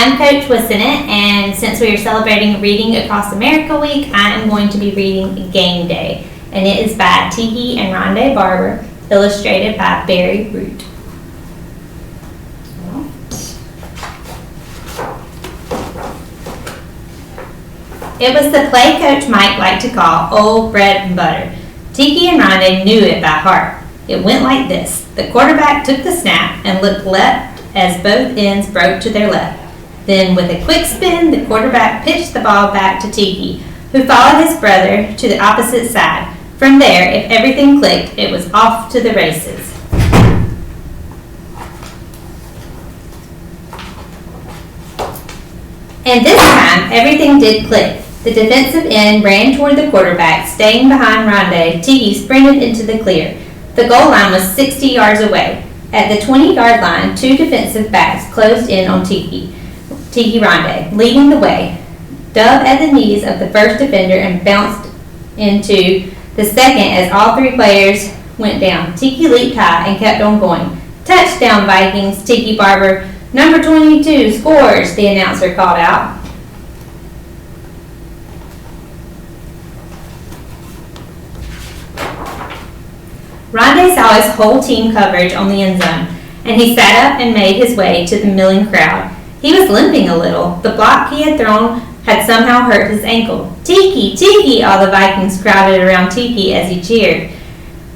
I'm Coach Whisonant, and since we are celebrating Reading Across America Week, I am going to be reading Game Day, and it is by Tiki and Rondé Barber, illustrated by Barry Root. It was the play Coach Mike liked to call Old Bread and Butter. Tiki and Rondé knew it by heart. It went like this. The quarterback took the snap and looked left as both ends broke to their left. Then, with a quick spin, the quarterback pitched the ball back to Tiki, who followed his brother to the opposite side. From there, if everything clicked, it was off to the races. And this time, everything did click. The defensive end ran toward the quarterback, staying behind Rondé. Tiki sprinted into the clear. The goal line was 60 yards away. At the 20-yard line, two defensive backs closed in on Tiki Rondé, leading the way, dug at the knees of the first defender and bounced into the second as all three players went down. Tiki leaped high and kept on going. Touchdown, Vikings, Tiki Barber. Number 22 scores, the announcer called out. Rondé saw his whole team coverage on the end zone, and he sat up and made his way to the milling crowd. He was limping a little. The block he had thrown had somehow hurt his ankle. Tiki, Tiki! All the Vikings crowded around Tiki as he cheered.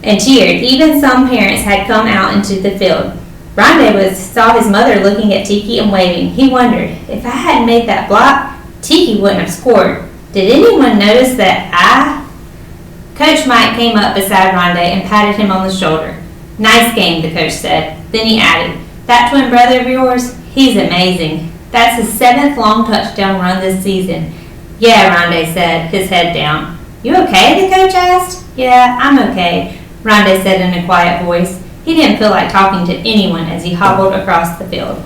Even some parents had come out into the field. Rondé saw his mother looking at Tiki and waving. He wondered, if I hadn't made that block, Tiki wouldn't have scored. Did anyone notice that Coach Mike came up beside Rondé and patted him on the shoulder. Nice game, the coach said. Then he added, that twin brother of yours, he's amazing. That's his 7th long touchdown run this season. Yeah, Rondé said, his head down. You okay, the coach asked. Yeah, I'm okay, Rondé said in a quiet voice. He didn't feel like talking to anyone as he hobbled across the field.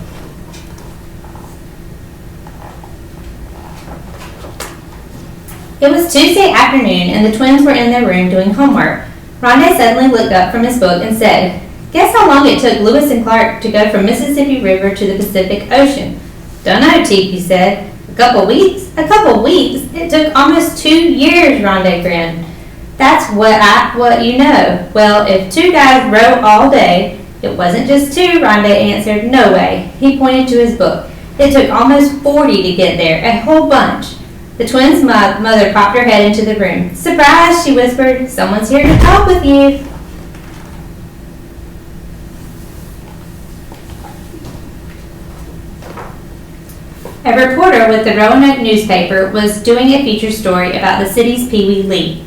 It was Tuesday afternoon, and the twins were in their room doing homework. Rondé suddenly looked up from his book and said, Guess how long it took Lewis and Clark to go from Mississippi River to the Pacific Ocean? Dunno, Tiki said. A couple weeks? A couple weeks? It took almost 2 years, Rondé grinned. That's what you know. Well, if two guys row all day, it wasn't just two, Rondé answered. No way. He pointed to his book. It took almost 40 to get there, a whole bunch. The twins' mother popped her head into the room. Surprise, she whispered. Someone's here to talk with you. A reporter with the Whisonant newspaper was doing a feature story about the city's Pee Wee League.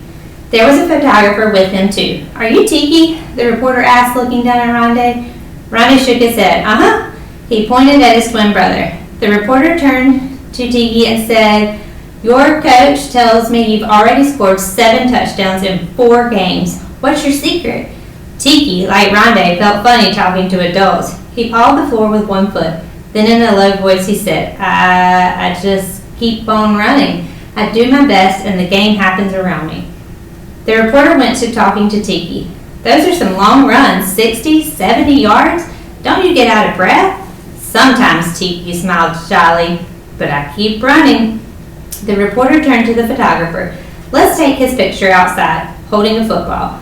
There was a photographer with him, too. Are you Tiki? The reporter asked, looking down at Rondé. Rondé shook his head. Uh-huh. He pointed at his twin brother. The reporter turned to Tiki and said, Your coach tells me you've already scored 7 touchdowns in 4 games. What's your secret? Tiki, like Rondé, felt funny talking to adults. He pawed the floor with one foot. Then in a low voice he said, I just keep on running. I do my best and the game happens around me. The reporter went to talking to Tiki. Those are some long runs, 60, 70 yards. Don't you get out of breath? Sometimes, Tiki smiled shyly, but I keep running. The reporter turned to the photographer. Let's take his picture outside, holding a football.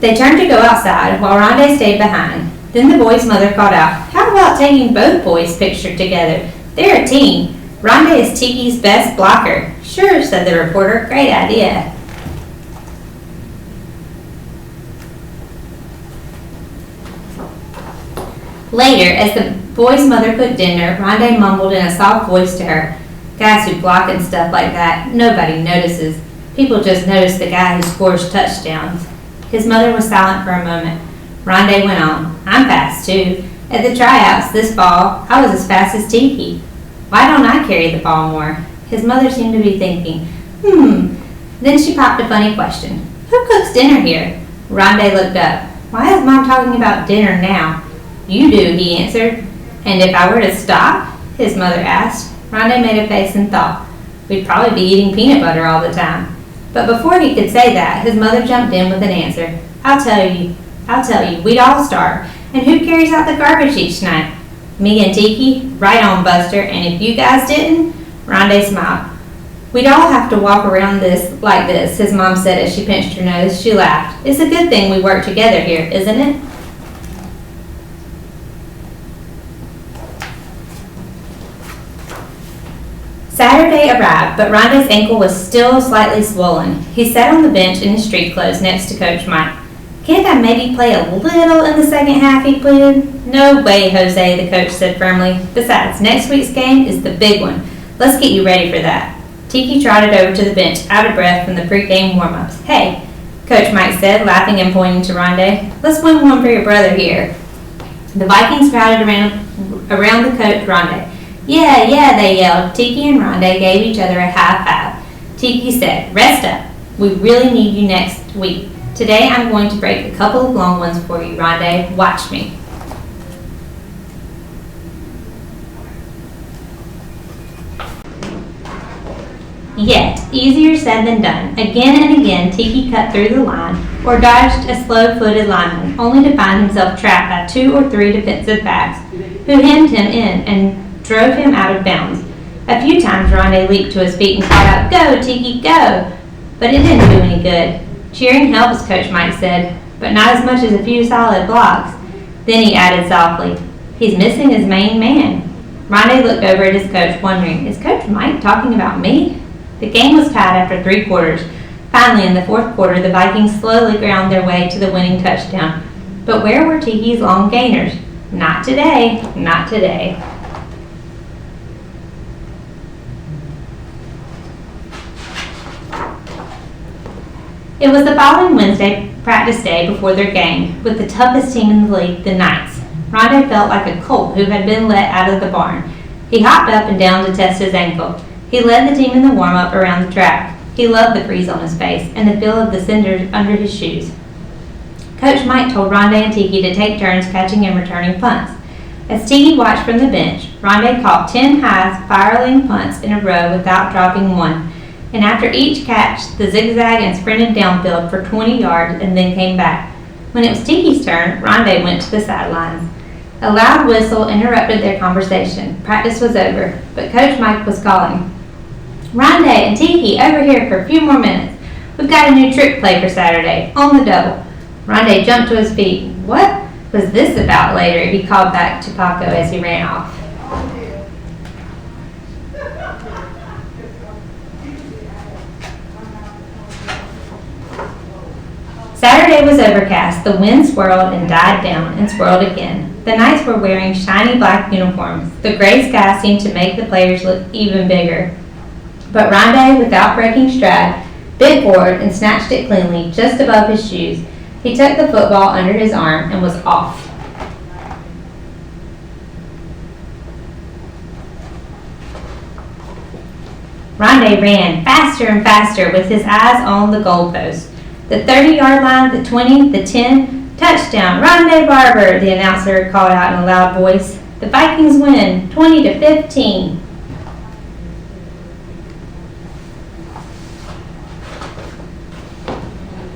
They turned to go outside while Rondé stayed behind. Then the boy's mother called out, How about taking both boys pictured together? They're a team. Rondé is Tiki's best blocker. Sure, said the reporter. Great idea. Later, as the boy's mother cooked dinner, Rondé mumbled in a soft voice to her, Guys who block and stuff like that, nobody notices. People just notice the guy who scores touchdowns. His mother was silent for a moment. Rondé went on, I'm fast too. At the tryouts this fall, I was as fast as Tiki. Why don't I carry the ball more? His mother seemed to be thinking, Then she popped a funny question. Who cooks dinner here? Rondé looked up. Why is Mom talking about dinner now? You do, he answered. And if I were to stop? His mother asked. Rondé made a face and thought, we'd probably be eating peanut butter all the time. But before he could say that, his mother jumped in with an answer. I'll tell you, we'd all starve. And who carries out the garbage each night? Me and Tiki? Right on, Buster. And if you guys didn't? Rondé smiled. We'd all have to walk around this like this, his mom said as she pinched her nose. She laughed. It's a good thing we work together here, isn't it? Saturday arrived, but Rondé's ankle was still slightly swollen. He sat on the bench in his street clothes next to Coach Mike. Can't I maybe play a little in the second half, he pleaded. No way, Jose, the coach said firmly. Besides, next week's game is the big one. Let's get you ready for that. Tiki trotted over to the bench, out of breath from the pregame warm-ups. Hey, Coach Mike said, laughing and pointing to Rondé. Let's win one for your brother here. The Vikings crowded around the coach, Rondé. Yeah, they yelled. Tiki and Rondé gave each other a high five. Tiki said, rest up. We really need you next week. Today I'm going to break a couple of long ones for you, Rondé. Watch me. Yet, easier said than done. Again and again, Tiki cut through the line or dodged a slow-footed lineman, only to find himself trapped by 2 or 3 defensive backs who hemmed him in and drove him out of bounds. A few times, Rondé leaped to his feet and called out, Go, Tiki, go! But it didn't do any good. Cheering helps, Coach Mike said, but not as much as a few solid blocks. Then he added softly, He's missing his main man. Rondé looked over at his coach, wondering, Is Coach Mike talking about me? The game was tied after 3 quarters. Finally, in the 4th quarter, the Vikings slowly ground their way to the winning touchdown. But where were Tiki's long gainers? Not today, not today. It was the following Wednesday practice day before their game, with the toughest team in the league, the Knights. Rondé felt like a colt who had been let out of the barn. He hopped up and down to test his ankle. He led the team in the warm-up around the track. He loved the freeze on his face and the feel of the cinders under his shoes. Coach Mike told Rondé and Tiki to take turns catching and returning punts. As Tiki watched from the bench, Rondé caught 10 high spiraling punts in a row without dropping one. And after each catch, the zigzag and sprinted downfield for 20 yards and then came back. When it was Tiki's turn, Rondé went to the sidelines. A loud whistle interrupted their conversation. Practice was over, but Coach Mike was calling. Rondé and Tiki, over here for a few more minutes. We've got a new trick play for Saturday, on the double. Rondé jumped to his feet. What was this about later? He called back to Paco as he ran off. Saturday was overcast. The wind swirled and died down and swirled again. The Knights were wearing shiny black uniforms. The gray sky seemed to make the players look even bigger. But Rondé, without breaking stride, bent forward and snatched it cleanly just above his shoes. He tucked the football under his arm and was off. Rondé ran faster and faster with his eyes on the goalpost. The 30-yard line, the 20, the 10, touchdown, Rondé Barber, the announcer called out in a loud voice. The Vikings win, 20-15.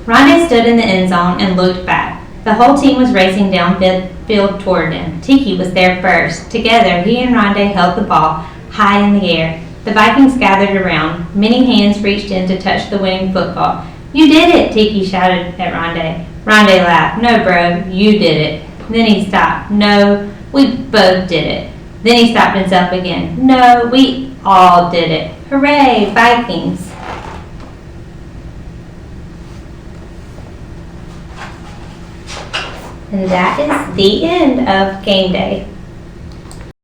Rondé stood in the end zone and looked back. The whole team was racing downfield toward him. Tiki was there first. Together, he and Rondé held the ball high in the air. The Vikings gathered around. Many hands reached in to touch the winning football. You did it, Tiki shouted at Rondé. Rondé laughed. No, bro, you did it. Then he stopped. No, we both did it. Then he stopped himself again. No, we all did it. Hooray, Vikings. And that is the end of Game Day.